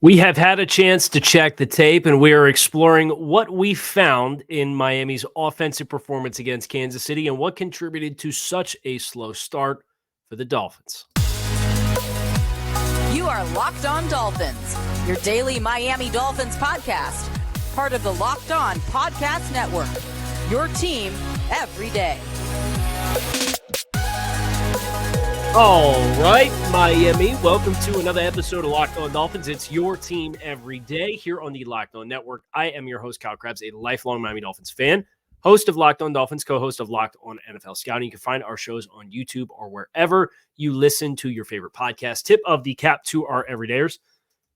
We have had a chance to check the tape, and we are exploring what we found in Miami's offensive performance against Kansas City and what contributed to such a slow start for the Dolphins. You are Locked On Dolphins, your daily Miami Dolphins podcast, part of the Locked On Podcast Network, your team every day. All right, Miami, welcome to another episode of Locked On Dolphins. It's your team every day here on the Locked On Network. I am your host, Kyle Krabs, a lifelong Miami Dolphins fan, host of Locked On Dolphins, co-host of Locked On NFL Scouting. You can find our shows on YouTube or wherever you listen to your favorite podcast. Tip of the cap to our everydayers,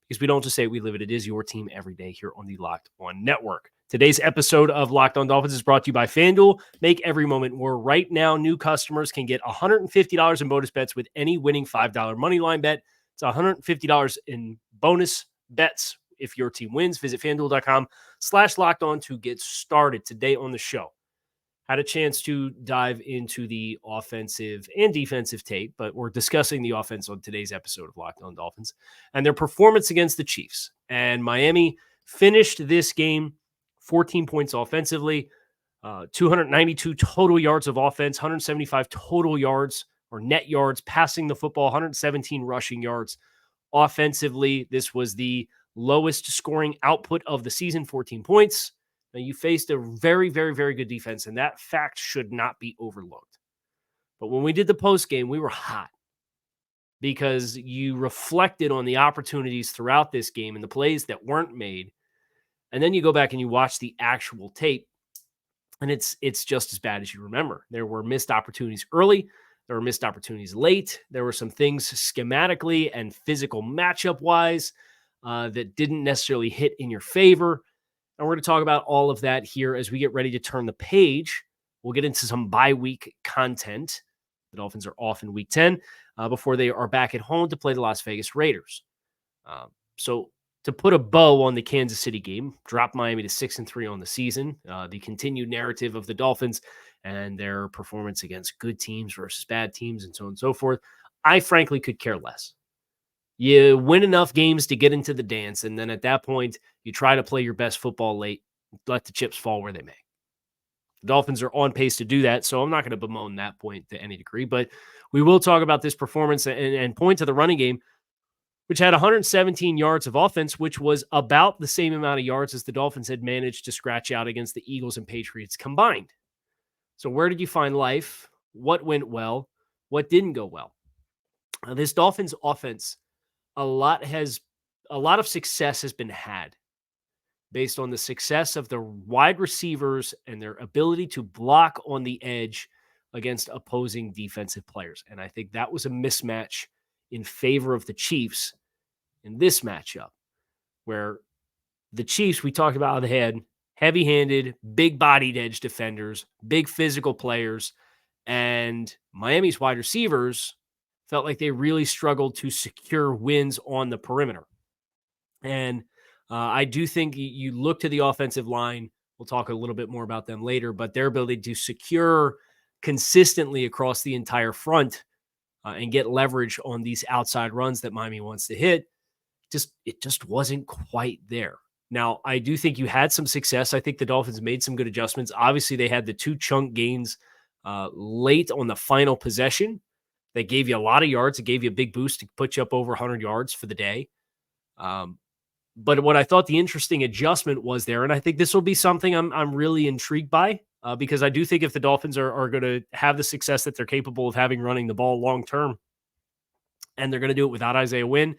because we don't just say we live it. It is your team every day here on the Locked On Network. Today's episode of Locked On Dolphins is brought to you by FanDuel. Make every moment more. Right now, new customers can get $150 in bonus bets with any winning $5 moneyline bet. It's $150 in bonus bets if your team wins. Visit FanDuel.com/LockedOn to get started. Today on the show, had a chance to dive into the offensive and defensive tape, but we're discussing the offense on today's episode of Locked On Dolphins and their performance against the Chiefs. And Miami finished this game 14 points offensively, 292 total yards of offense, 175 total yards or net yards, passing the football, 117 rushing yards. Offensively, this was the lowest scoring output of the season, 14 points. Now, you faced a very, very, very good defense, and that fact should not be overlooked. But when we did the post game, we were hot because you reflected on the opportunities throughout this game and the plays that weren't made. And then you go back and you watch the actual tape, and it's just as bad as you remember. There were missed opportunities early. There were missed opportunities late. There were some things schematically and physical matchup-wise that didn't necessarily hit in your favor. And we're going to talk about all of that here as we get ready to turn the page. We'll get into some bye-week content. The Dolphins are off in Week 10 before they are back at home to play the Las Vegas Raiders. So to put a bow on the Kansas City game, drop Miami to 6-3 on the season, the continued narrative of the Dolphins and their performance against good teams versus bad teams and so on and so forth, I frankly could care less. You win enough games to get into the dance, and then at that point, you try to play your best football late, let the chips fall where they may. The Dolphins are on pace to do that, so I'm not going to bemoan that point to any degree, but we will talk about this performance and point to the running game, which had 117 yards of offense, which was about the same amount of yards as the Dolphins had managed to scratch out against the Eagles and Patriots combined. So where did you find life? What went well? What didn't go well? This Dolphins offense, a lot of success has been had based on the success of the wide receivers and their ability to block on the edge against opposing defensive players. And I think that was a mismatch in favor of the Chiefs in this matchup, where the Chiefs, we talked about how they had heavy-handed, big-bodied edge defenders, big physical players, and Miami's wide receivers felt like they really struggled to secure wins on the perimeter. And I do think you look to the offensive line. We'll talk a little bit more about them later, but their ability to secure consistently across the entire front and get leverage on these outside runs that Miami wants to hit, it just wasn't quite there. Now, I do think you had some success. I think the Dolphins made some good adjustments. Obviously, they had the 2 chunk gains late on the final possession. That gave you a lot of yards. It gave you a big boost to put you up over 100 yards for the day. But what I thought the interesting adjustment was there, and I think this will be something I'm really intrigued by, because I do think if the Dolphins are going to have the success that they're capable of having running the ball long term, and they're going to do it without Isaiah Wynn,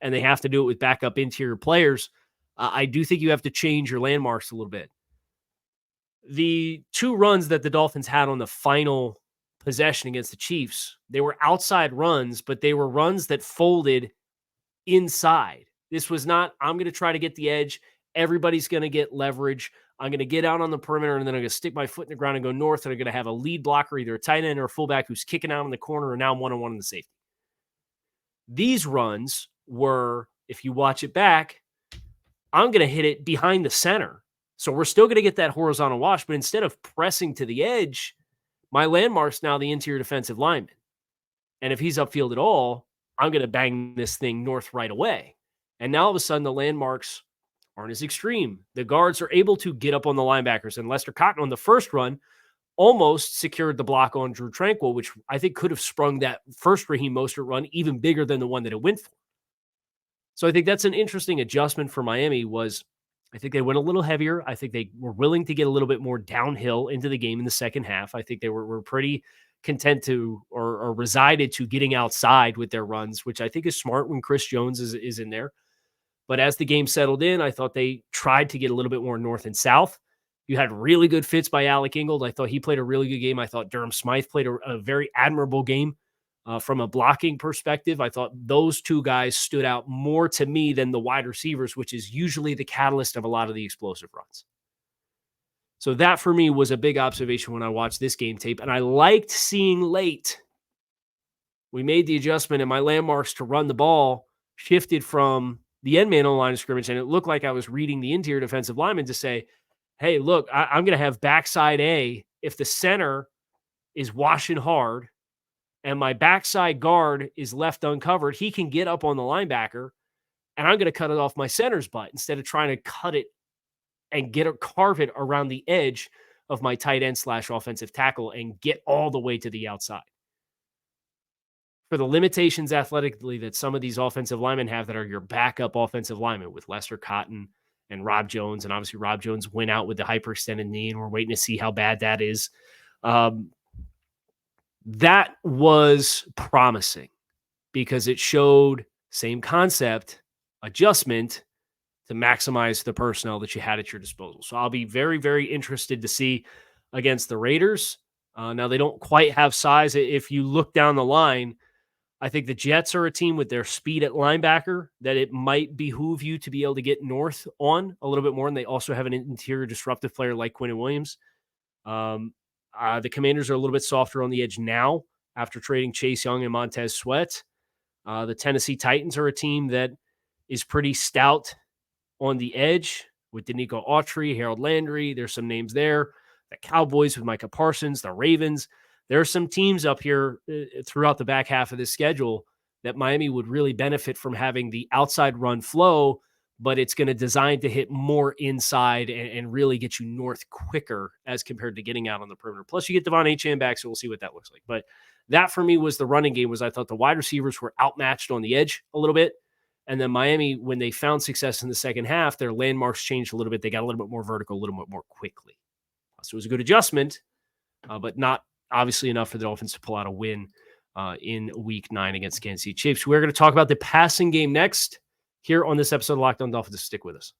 and they have to do it with backup interior players, I do think you have to change your landmarks a little bit. The 2 runs that the Dolphins had on the final possession against the Chiefs, they were outside runs, but they were runs that folded inside. This was not, I'm going to try to get the edge. Everybody's going to get leverage. I'm going to get out on the perimeter, and then I'm going to stick my foot in the ground and go north, and I'm going to have a lead blocker, either a tight end or a fullback who's kicking out in the corner, and now one-on-one in the safety. These runs were, if you watch it back, I'm going to hit it behind the center. So we're still going to get that horizontal wash, but instead of pressing to the edge, my landmark's now the interior defensive lineman. And if he's upfield at all, I'm going to bang this thing north right away. And now all of a sudden, the landmarks aren't as extreme. The guards are able to get up on the linebackers. And Lester Cotton on the first run almost secured the block on Drew Tranquill, which I think could have sprung that first Raheem Mostert run even bigger than the one that it went for. So I think that's an interesting adjustment for Miami. I think they went a little heavier. I think they were willing to get a little bit more downhill into the game in the second half. I think they were pretty content to or resided to getting outside with their runs, which I think is smart when Chris Jones is in there. But as the game settled in, I thought they tried to get a little bit more north and south. You had really good fits by Alec Ingold. I thought he played a really good game. I thought Durham Smythe played a very admirable game from a blocking perspective. I thought those two guys stood out more to me than the wide receivers, which is usually the catalyst of a lot of the explosive runs. So that for me was a big observation when I watched this game tape. And I liked seeing late. We made the adjustment and my landmarks to run the ball shifted from the end man on the line of scrimmage. And it looked like I was reading the interior defensive lineman to say, hey, look, I'm going to have backside A if the center is washing hard and my backside guard is left uncovered, he can get up on the linebacker and I'm going to cut it off my center's butt instead of trying to cut it and carve it around the edge of my tight end / offensive tackle and get all the way to the outside. For the limitations athletically that some of these offensive linemen have that are your backup offensive linemen with Lester Cotton and Rob Jones, and obviously Rob Jones went out with the hyperextended knee and we're waiting to see how bad that is. That was promising because it showed same concept, adjustment to maximize the personnel that you had at your disposal. So I'll be very, very interested to see against the Raiders. Now they don't quite have size. If you look down the line, I think the Jets are a team with their speed at linebacker that it might behoove you to be able to get north on a little bit more. And they also have an interior disruptive player like Quinnen Williams. The Commanders are a little bit softer on the edge now after trading Chase Young and Montez Sweat. The Tennessee Titans are a team that is pretty stout on the edge with Danico Autry, Harold Landry. There's some names there. The Cowboys with Micah Parsons, the Ravens. There are some teams up here throughout the back half of this schedule that Miami would really benefit from having the outside run flow, but it's going to design to hit more inside and really get you north quicker as compared to getting out on the perimeter. Plus you get Devon Achane back, so we'll see what that looks like. But that for me was the running game. I thought the wide receivers were outmatched on the edge a little bit. And then Miami, when they found success in the second half, their landmarks changed a little bit. They got a little bit more vertical, a little bit more quickly. So it was a good adjustment, but not obviously enough for the Dolphins to pull out a win in Week 9 against Kansas City Chiefs. We're going to talk about the passing game next here on this episode of Locked On Dolphins. Stick with us.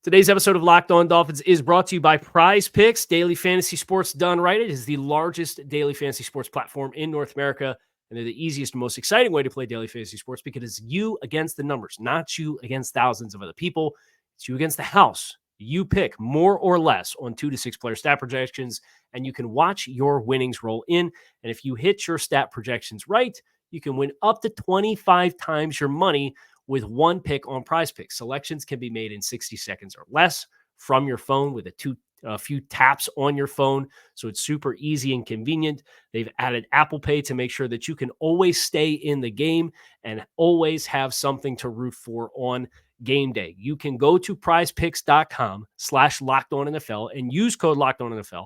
Today's episode of Locked On Dolphins is brought to you by PrizePicks, daily fantasy sports done right. It is the largest daily fantasy sports platform in North America, and they're the easiest and most exciting way to play daily fantasy sports because it's you against the numbers, not you against thousands of other people. It's you against the house. You pick more or less on 2 to 6 player stat projections, and you can watch your winnings roll in. And if you hit your stat projections right, you can win up to 25 times your money with one pick on PrizePicks. Selections can be made in 60 seconds or less from your phone with a few taps on your phone. So it's super easy and convenient. They've added Apple Pay to make sure that you can always stay in the game and always have something to root for on game day. You can go to prizepicks.com/LockedOnNFL and use code LockedOnNFL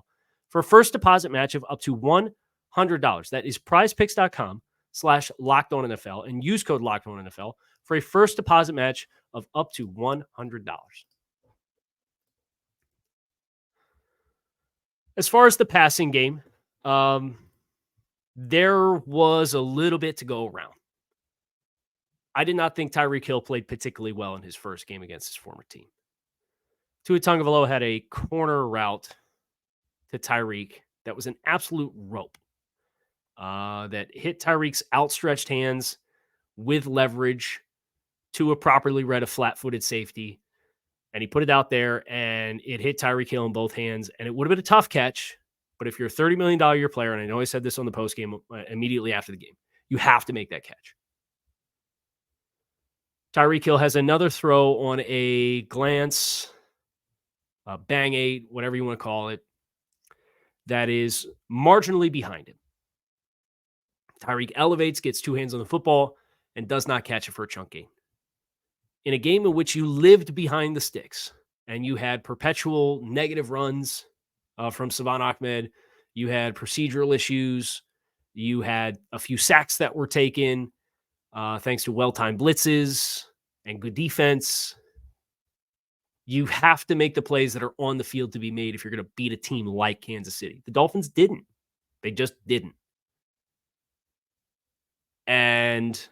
for a first deposit match of up to $100. That is prizepicks.com/LockedOnNFL and use code LockedOnNFL for a first deposit match of up to $100. As far as the passing game, there was a little bit to go around. I did not think Tyreek Hill played particularly well in his first game against his former team. Tua Tagovailoa had a corner route to Tyreek that was an absolute rope that hit Tyreek's outstretched hands with leverage. Tua properly read a flat-footed safety, and he put it out there, and it hit Tyreek Hill in both hands, and it would have been a tough catch, but if you're a $30 million a year player, and I know I said this on the postgame immediately after the game, you have to make that catch. Tyreek Hill has another throw on a glance, bang eight, whatever you want to call it, that is marginally behind him. Tyreek elevates, gets two hands on the football, and does not catch it for a chunk gain. In a game in which you lived behind the sticks and you had perpetual negative runs from Salvon Ahmed, you had procedural issues, you had a few sacks that were taken thanks to well-timed blitzes and good defense. You have to make the plays that are on the field to be made if you're going to beat a team like Kansas City. The Dolphins didn't. They just didn't. And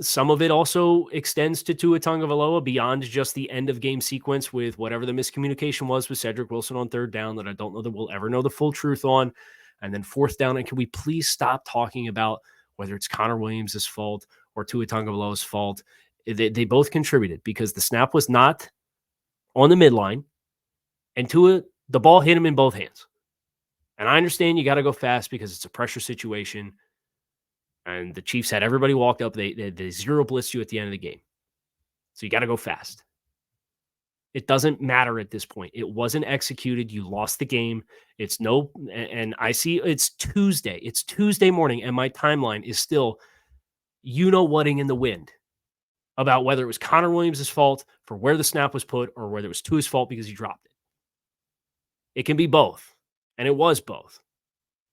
some of it also extends to Tua Tagovailoa beyond just the end of game sequence with whatever the miscommunication was with Cedric Wilson on third down that I don't know that we'll ever know the full truth on. And then fourth down. And can we please stop talking about whether it's Connor Williams' fault or Tua Tagovailoa's fault? They both contributed because the snap was not on the midline, and Tua, the ball hit him in both hands. And I understand you got to go fast because it's a pressure situation. And the Chiefs had everybody walked up. They zero blitzed you at the end of the game. So you got to go fast. It doesn't matter at this point. It wasn't executed. You lost the game. And I see it's Tuesday. It's Tuesday morning, and my timeline is still, whatting in the wind about whether it was Connor Williams' fault for where the snap was put or whether it was Tua's fault because he dropped it. It can be both, and it was both.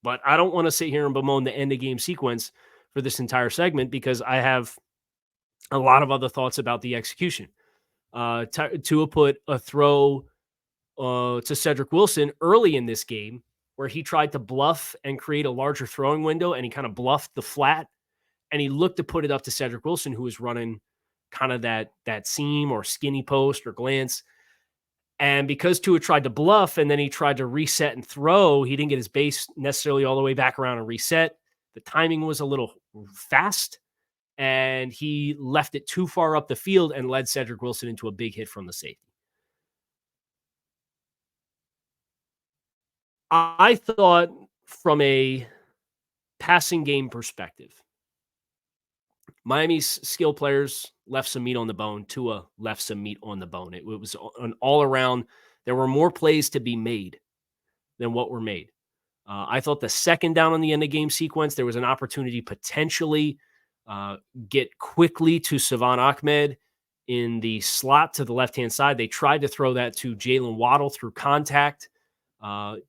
But I don't want to sit here and bemoan the end of game sequence for this entire segment because I have a lot of other thoughts about the execution. Tua put a throw to Cedric Wilson early in this game where he tried to bluff and create a larger throwing window, and he kind of bluffed the flat, and he looked to put it up to Cedric Wilson, who was running kind of that seam or skinny post or glance. And because Tua tried to bluff and then he tried to reset and throw, he didn't get his base necessarily all the way back around and reset. The timing was a little fast, and he left it too far up the field and led Cedric Wilson into a big hit from the safety. I thought from a passing game perspective, Miami's skill players left some meat on the bone. Tua left some meat on the bone. It was an all around. There were more plays to be made than what were made. I thought the second down on the end of game sequence, there was an opportunity potentially get quickly to Salvon Ahmed in the slot to the left-hand side. They tried to throw that to Jalen Waddle through contact.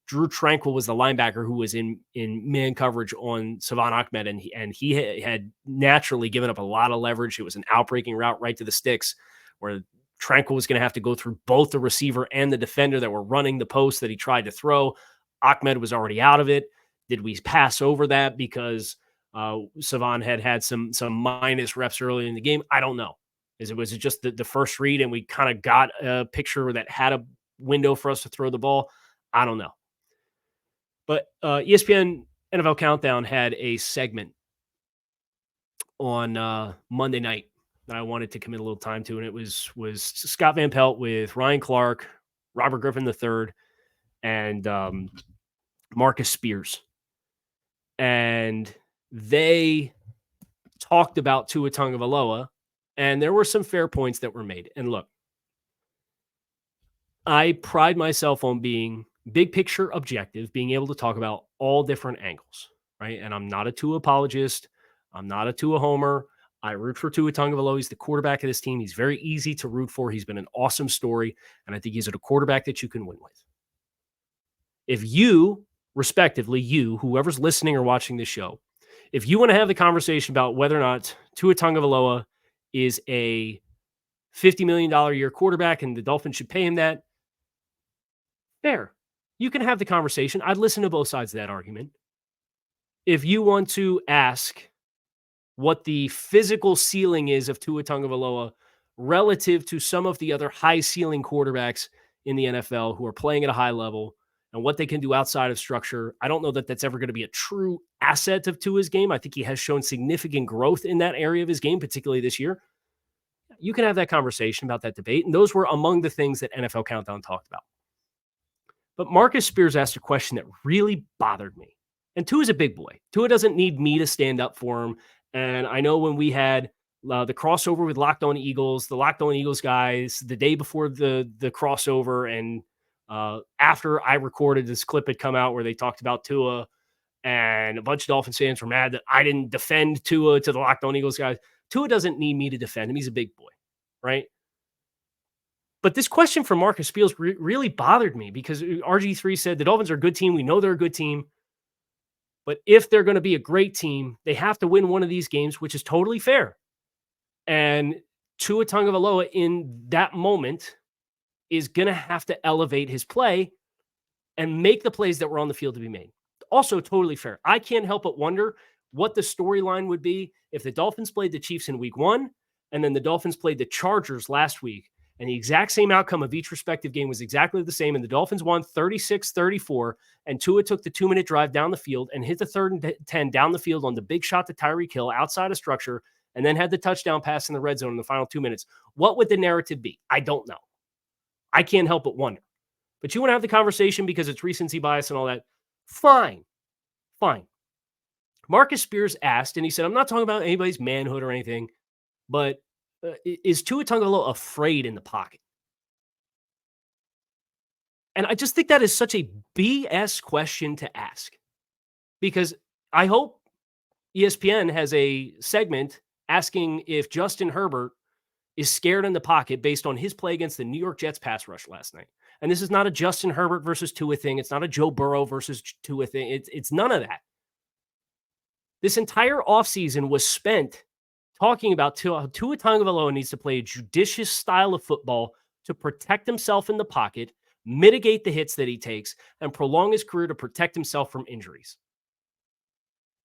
Drew Tranquil was the linebacker who was in man coverage on Salvon Ahmed, and he had naturally given up a lot of leverage. It was an outbreaking route right to the sticks where Tranquil was going to have to go through both the receiver and the defender that were running the post that he tried to throw. Ahmed was already out of it. Did we pass over that because Salvon had some minus reps early in the game? I don't know. Was it just the first read and we kind of got a picture that had a window for us to throw the ball? I don't know. But ESPN NFL Countdown had a segment on Monday night that I wanted to commit a little time to, and it was Scott Van Pelt with Ryan Clark, Robert Griffin III, and Marcus Spears. And they talked about Tua Tagovailoa, and there were some fair points that were made. And look, I pride myself on being big picture objective, being able to talk about all different angles, right? And I'm not a Tua apologist. I'm not a Tua homer. I root for Tua Tagovailoa. He's the quarterback of this team. He's very easy to root for. He's been an awesome story, and I think he's a quarterback that you can win with. If you, respectively, whoever's listening or watching this show, if you want to have the conversation about whether or not Tua Tagovailoa is a $50 million a year quarterback and the Dolphins should pay him that, fair. You can have the conversation. I'd listen to both sides of that argument. If you want to ask what the physical ceiling is of Tua Tagovailoa relative to some of the other high ceiling quarterbacks in the NFL who are playing at a high level and what they can do outside of structure, I don't know that that's ever going to be a true asset of Tua's game. I think he has shown significant growth in that area of his game, particularly this year. You can have that conversation about that debate, and those were among the things that NFL Countdown talked about. But Marcus Spears asked a question that really bothered me. And Tua's a big boy. Tua doesn't need me to stand up for him. And I know when we had the crossover with Locked On Eagles, the Locked On Eagles guys, the day before the crossover, and after I recorded this clip had come out where they talked about Tua, and a bunch of Dolphins fans were mad that I didn't defend Tua to the Locked On Eagles guys. Tua doesn't need me to defend him. He's a big boy, right? But this question from Marcus Spiels really bothered me because RG3 said the Dolphins are a good team. We know they're a good team. But if they're going to be a great team, they have to win one of these games, which is totally fair. And Tua Tagovailoa in that moment is going to have to elevate his play and make the plays that were on the field to be made. Also totally fair. I can't help but wonder what the storyline would be if the Dolphins played the Chiefs in week 1 and then the Dolphins played the Chargers last week, and the exact same outcome of each respective game was exactly the same, and the Dolphins won 36-34, and Tua took the 2-minute drive down the field and hit the 3rd and 10 down the field on the big shot to Tyreek Hill outside of structure, and then had the touchdown pass in the red zone in the final 2 minutes. What would the narrative be? I don't know. I can't help but wonder. But you want to have the conversation because it's recency bias and all that? Fine. Marcus Spears asked, and he said, I'm not talking about anybody's manhood or anything, but is Tua Tagovailoa afraid in the pocket? And I just think that is such a BS question to ask, because I hope ESPN has a segment asking if Justin Herbert is scared in the pocket based on his play against the New York Jets pass rush last night. And this is not a Justin Herbert versus Tua thing. It's not a Joe Burrow versus Tua thing. It's none of that. This entire offseason was spent talking about Tua Tagovailoa needs to play a judicious style of football to protect himself in the pocket, mitigate the hits that he takes, and prolong his career to protect himself from injuries.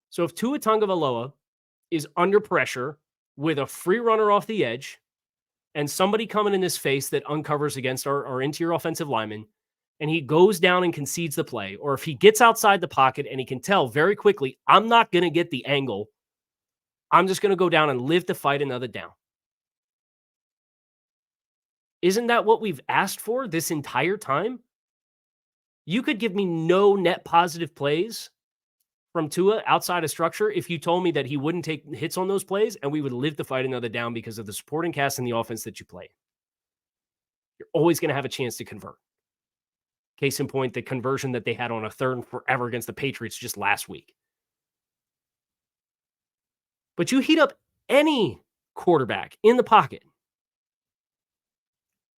So if Tua Tagovailoa is under pressure with a free runner off the edge and somebody coming in his face that uncovers against our interior offensive lineman, and he goes down and concedes the play, or if he gets outside the pocket and he can tell very quickly, I'm not going to get the angle, I'm just going to go down and live to fight another down. Isn't that what we've asked for this entire time? You could give me no net positive plays from Tua outside of structure if you told me that he wouldn't take hits on those plays and we would live to fight another down because of the supporting cast and the offense that you play. You're always going to have a chance to convert. Case in point, the conversion that they had on a 3rd and forever against the Patriots just last week. But you heat up any quarterback in the pocket,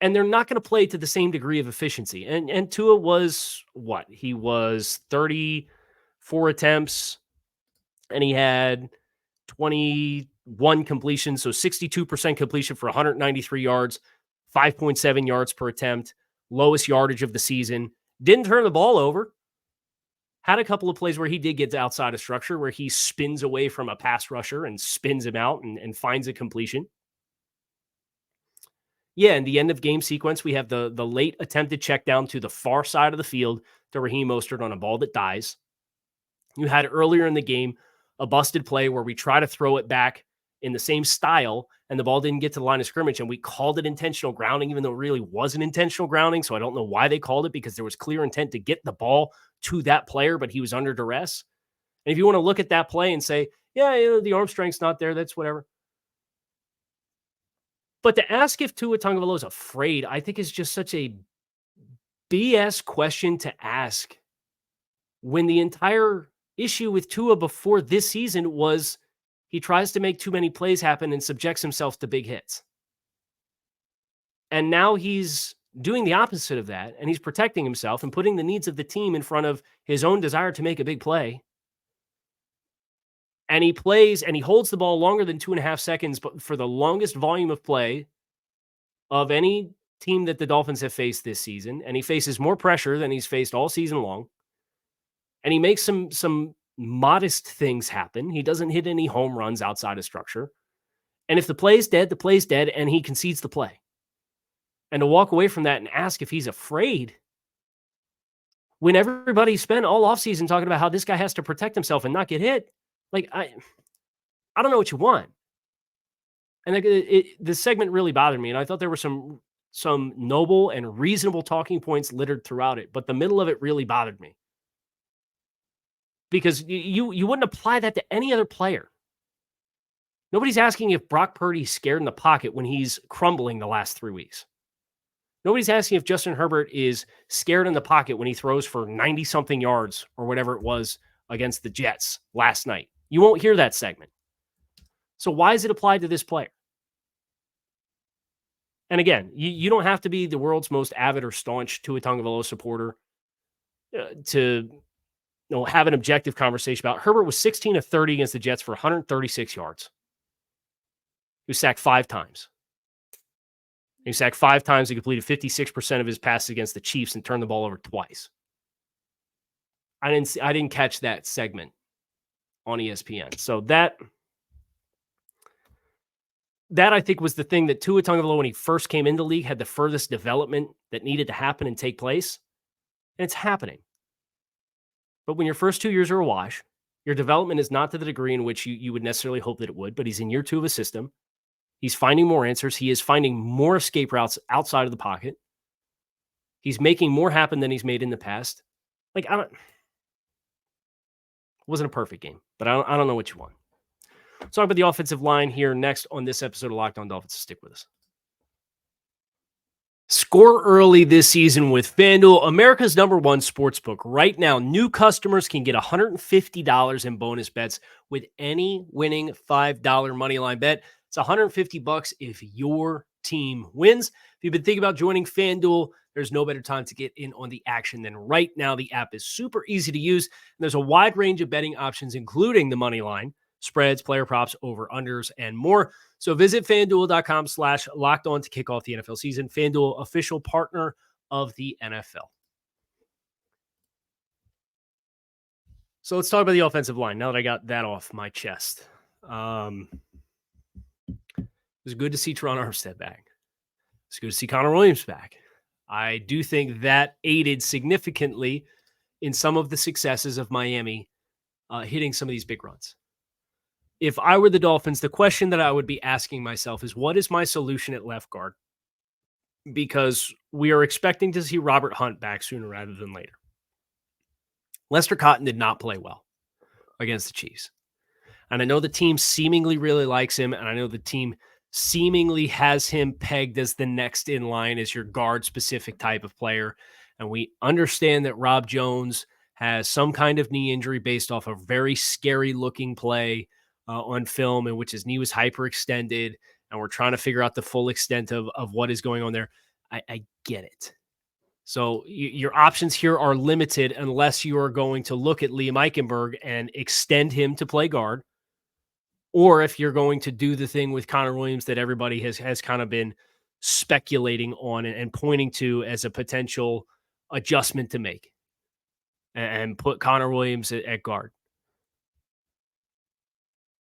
and they're not going to play to the same degree of efficiency. And Tua was what? He was 34 attempts, and he had 21 completions, so 62% completion for 193 yards, 5.7 yards per attempt, lowest yardage of the season. Didn't turn the ball over. Had a couple of plays where he did get outside of structure, where he spins away from a pass rusher and spins him out and finds a completion. Yeah, in the end of game sequence, we have the late attempted check down to the far side of the field to Raheem Mostert on a ball that dies. You had earlier in the game a busted play where we try to throw it back in the same style, and the ball didn't get to the line of scrimmage, and we called it intentional grounding, even though it really wasn't intentional grounding. So I don't know why they called it, because there was clear intent to get the ball to that player, but he was under duress. And if you want to look at that play and say, yeah, the arm strength's not there, that's whatever. But to ask if Tua Tagovailoa is afraid, I think is just such a BS question to ask, when the entire issue with Tua before this season was he tries to make too many plays happen and subjects himself to big hits. And now he's doing the opposite of that, and he's protecting himself and putting the needs of the team in front of his own desire to make a big play. And he plays and he holds the ball longer than 2.5 seconds, but for the longest volume of play of any team that the Dolphins have faced this season. And he faces more pressure than he's faced all season long. And he makes some modest things happen. He doesn't hit any home runs outside of structure. And if the play's dead, the play's dead, and he concedes the play. And to walk away from that and ask if he's afraid, when everybody spent all offseason talking about how this guy has to protect himself and not get hit, like, I don't know what you want. And the segment really bothered me, and I thought there were some noble and reasonable talking points littered throughout it, but the middle of it really bothered me. Because you wouldn't apply that to any other player. Nobody's asking if Brock Purdy's scared in the pocket when he's crumbling the last 3 weeks. Nobody's asking if Justin Herbert is scared in the pocket when he throws for 90-something yards or whatever it was against the Jets last night. You won't hear that segment. So why is it applied to this player? And again, you don't have to be the world's most avid or staunch Tua Tagovailoa supporter to have an objective conversation about Herbert was 16 of 30 against the Jets for 136 yards. He was sacked 5 times. He was sacked 5 times. He completed 56% of his passes against the Chiefs and turned the ball over twice. I didn't catch that segment on ESPN. So that I think was the thing that Tua Tagovailoa, when he first came into the league, had the furthest development that needed to happen and take place. And it's happening. But when your first 2 years are a wash, your development is not to the degree in which you would necessarily hope that it would, but he's in year 2 of a system. He's finding more answers. He is finding more escape routes outside of the pocket. He's making more happen than he's made in the past. Like, it wasn't a perfect game, but I don't know what you want. Let's talk about the offensive line here next on this episode of Locked On Dolphins. Stick with us. Score early this season with FanDuel, America's #1 sportsbook. Right now, new customers can get $150 in bonus bets with any winning $5 moneyline bet. It's $150 if your team wins. If you've been thinking about joining FanDuel, there's no better time to get in on the action than right now. The app is super easy to use, and there's a wide range of betting options, including the money line, spreads, player props, over-unders, and more. So visit FanDuel.com/lockedon to kick off the NFL season. FanDuel, official partner of the NFL. So let's talk about the offensive line now that I got that off my chest. It was good to see Teron Armstead back. It's good to see Connor Williams back. I do think that aided significantly in some of the successes of Miami hitting some of these big runs. If I were the Dolphins, the question that I would be asking myself is, what is my solution at left guard? Because we are expecting to see Robert Hunt back sooner rather than later. Lester Cotton did not play well against the Chiefs. And I know the team seemingly really likes him, and I know the team seemingly has him pegged as the next in line as your guard-specific type of player. And we understand that Rob Jones has some kind of knee injury based off a very scary-looking play on film in which his knee was hyperextended, and we're trying to figure out the full extent of what is going on there. I get it. So your options here are limited unless you are going to look at Liam Eichenberg and extend him to play guard, or if you're going to do the thing with Connor Williams that everybody has kind of been speculating on and pointing to as a potential adjustment to make and put Connor Williams at guard.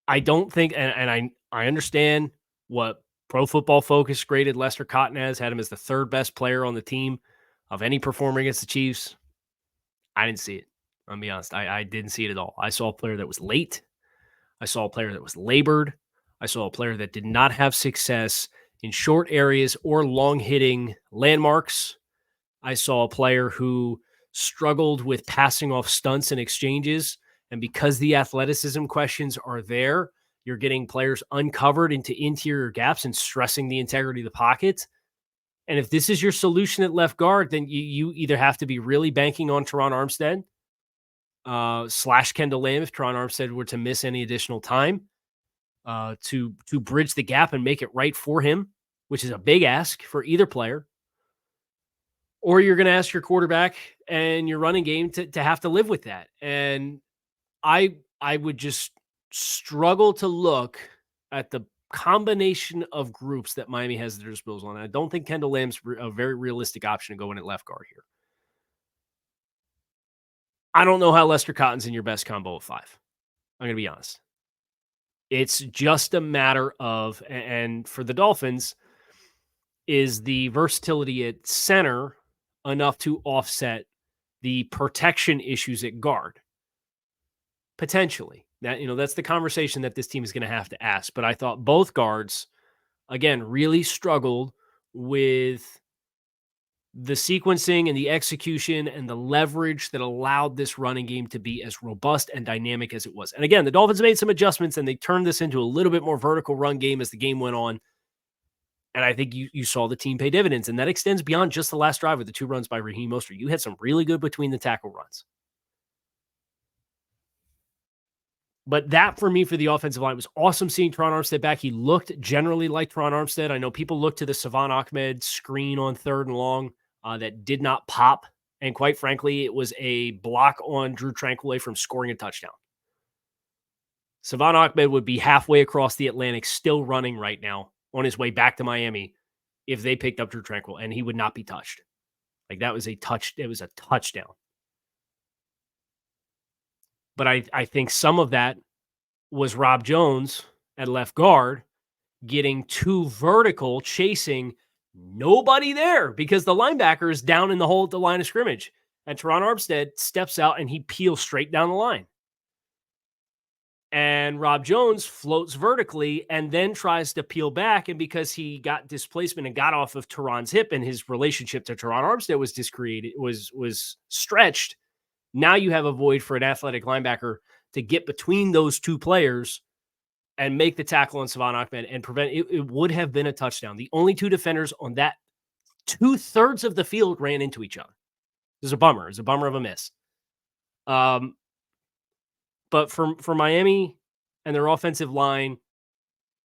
I don't think, and I understand what Pro Football Focus graded Lester Cotton as, had him as the 3rd best player on the team of any performer against the Chiefs. I didn't see it. I'll be honest. I didn't see it at all. I saw a player that was late. I saw a player that was labored. I saw a player that did not have success in short areas or long hitting landmarks. I saw a player who struggled with passing off stunts and exchanges. And because the athleticism questions are there, you're getting players uncovered into interior gaps and stressing the integrity of the pocket. And if this is your solution at left guard, then you either have to be really banking on Teron Armstead / Kendall Lamb if Teron Armstead were to miss any additional time to bridge the gap and make it right for him, which is a big ask for either player. Or you're going to ask your quarterback and your running game to have to live with that. And I would just struggle to look at the combination of groups that Miami has at their disposal. And I don't think Kendall Lamb's a very realistic option to go in at left guard here. I don't know how Lester Cotton's in your best combo of 5. I'm going to be honest. It's just a matter of, and for the Dolphins, is the versatility at center enough to offset the protection issues at guard? Potentially. That's the conversation that this team is going to have to ask. But I thought both guards, again, really struggled with the sequencing and the execution and the leverage that allowed this running game to be as robust and dynamic as it was. And again, the Dolphins made some adjustments and they turned this into a little bit more vertical run game as the game went on. And I think you saw the team pay dividends. And that extends beyond just the last drive with the 2 runs by Raheem Mostert. You had some really good between the tackle runs. But that for me, for the offensive line, was awesome seeing Teron Armstead back. He looked generally like Teron Armstead. I know people look to the Savon Ahmed screen on 3rd and long that did not pop. And quite frankly, it was a block on Drew Tranquillet from scoring a touchdown. Savon Ahmed would be halfway across the Atlantic, still running right now on his way back to Miami if they picked up Drew Tranquil, and he would not be touched. Like, that was a touch. It was a touchdown. But I think some of that was Rob Jones at left guard getting too vertical, chasing nobody there because the linebacker is down in the hole at the line of scrimmage. And Teron Armstead steps out and he peels straight down the line. And Rob Jones floats vertically and then tries to peel back. And because he got displacement and got off of Teron's hip and his relationship to Teron Armstead was discreted, was stretched, now you have a void for an athletic linebacker to get between those two players and make the tackle on Savon Ahmed and prevent it. It would have been a touchdown. The only two defenders on that 2/3 of the field ran into each other. It was a bummer. It was a bummer of a miss. But for Miami and their offensive line,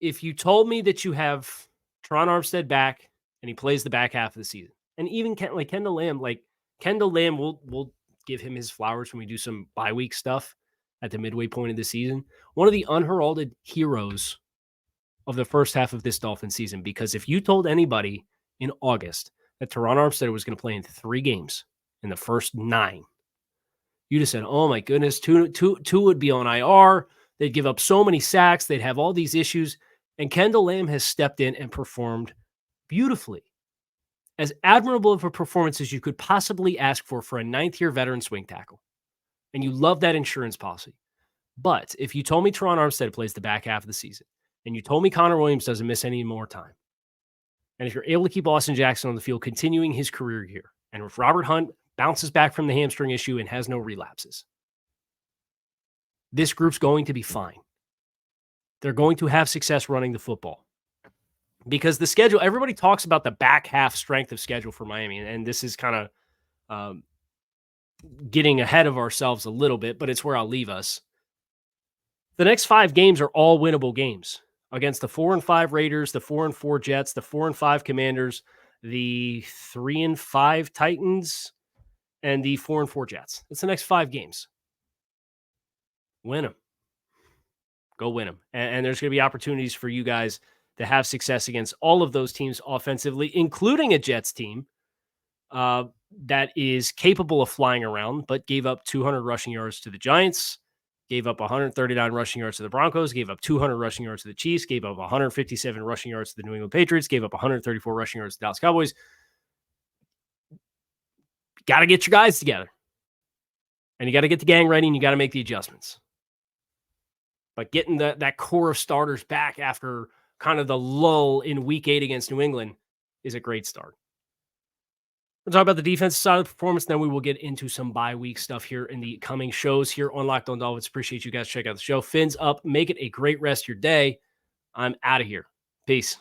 if you told me that you have Teron Armstead back and he plays the back half of the season, and even Kendall Lamb, we'll give him his flowers when we do some bye week stuff at the midway point of the season. One of the unheralded heroes of the first half of this Dolphins season, because if you told anybody in August that Teron Armstead was going to play in 3 games in the first 9, you'd have said, oh my goodness, two would be on IR. They'd give up so many sacks. They'd have all these issues. And Kendall Lamb has stepped in and performed beautifully. As admirable of a performance as you could possibly ask for a 9th-year veteran swing tackle. And you love that insurance policy. But if you told me Teron Armstead plays the back half of the season, and you told me Connor Williams doesn't miss any more time, and if you're able to keep Austin Jackson on the field continuing his career here, and if Robert Hunt bounces back from the hamstring issue and has no relapses, this group's going to be fine. They're going to have success running the football. Because the schedule, everybody talks about the back half strength of schedule for Miami, and this is kind of getting ahead of ourselves a little bit, but it's where I'll leave us. The next 5 games are all winnable games against the 4-5 Raiders, the 4-4 Jets, the 4-5 Commanders, the 3-5 Titans, and the 4-4 Jets. It's the next 5 games. Win them. Go win them. And there's going to be opportunities for you guys to have success against all of those teams offensively, including a Jets team that is capable of flying around, but gave up 200 rushing yards to the Giants, gave up 139 rushing yards to the Broncos, gave up 200 rushing yards to the Chiefs, gave up 157 rushing yards to the New England Patriots, gave up 134 rushing yards to the Dallas Cowboys. Got to get your guys together. And you got to get the gang ready, and you got to make the adjustments. But getting that core of starters back after kind of the lull in week 8 against New England is a great start. We'll talk about the defensive side of the performance, then we will get into some bye week stuff here in the coming shows here on Locked On Dolphins. Appreciate you guys checking out the show. Fins up. Make it a great rest of your day. I'm out of here. Peace.